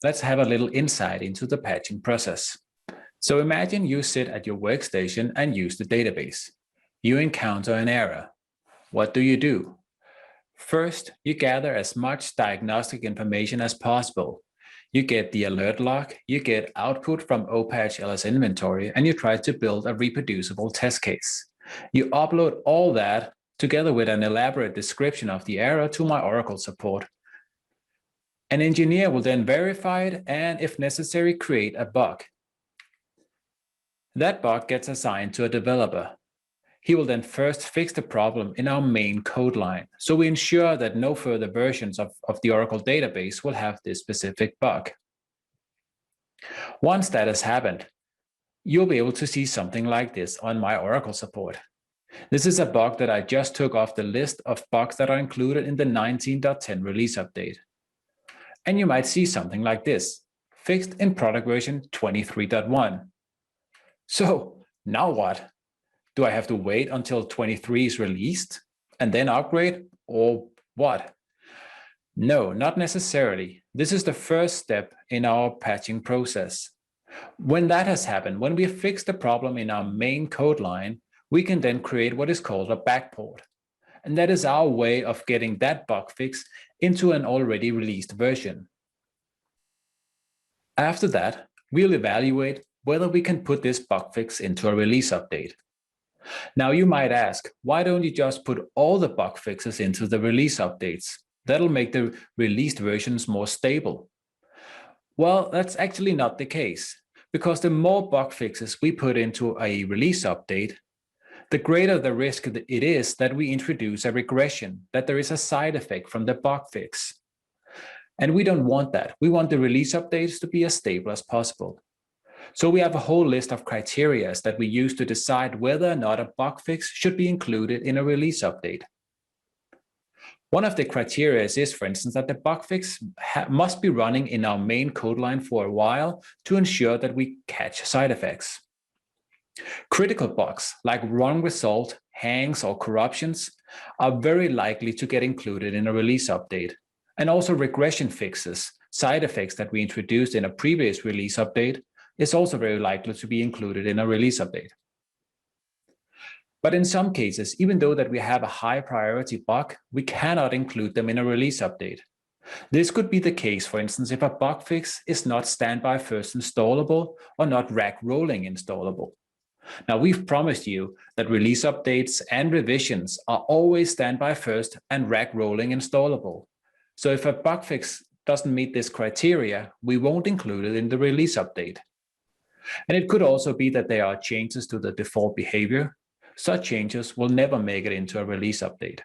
let's have a little insight into the patching process. So imagine you sit at your workstation and use the database. You encounter an error. What do? First, you gather as much diagnostic information as possible. You get the alert log, you get output from OPatch LS inventory, and you try to build a reproducible test case. You upload all that together with an elaborate description of the error to my Oracle support. An engineer will then verify it and, if necessary, create a bug. That bug gets assigned to a developer. He will then first fix the problem in our main code line, so we ensure that no further versions of the Oracle database will have this specific bug. Once that has happened, you'll be able to see something like this on my Oracle support. This is a bug that I just took off the list of bugs that are included in the 19.10 release update. And you might see something like this, fixed in product version 23.1. So now what? Do I have to wait until 23 is released and then upgrade, or what? No, not necessarily. This is the first step in our patching process. When that has happened, when we fix the problem in our main code line, we can then create what is called a backport. And that is our way of getting that bug fix into an already released version. After that, we'll evaluate whether we can put this bug fix into a release update. Now you might ask, why don't you just put all the bug fixes into the release updates? That'll make the released versions more stable. Well, that's actually not the case, because the more bug fixes we put into a release update, the greater the risk it is that we introduce a regression, that there is a side effect from the bug fix. And we don't want that. We want the release updates to be as stable as possible. So we have a whole list of criteria that we use to decide whether or not a bug fix should be included in a release update. One of the criteria is, for instance, that the bug fix must be running in our main code line for a while to ensure that we catch side effects. Critical bugs like wrong result, hangs, or corruptions are very likely to get included in a release update. And also regression fixes, side effects that we introduced in a previous release update, is also very likely to be included in a release update. But in some cases, even though that we have a high priority bug, we cannot include them in a release update. This could be the case, for instance, if a bug fix is not standby first installable or not rack rolling installable. Now, we've promised you that release updates and revisions are always standby first and rack rolling installable. So if a bug fix doesn't meet this criteria, we won't include it in the release update. And it could also be that there are changes to the default behavior. Such changes will never make it into a release update.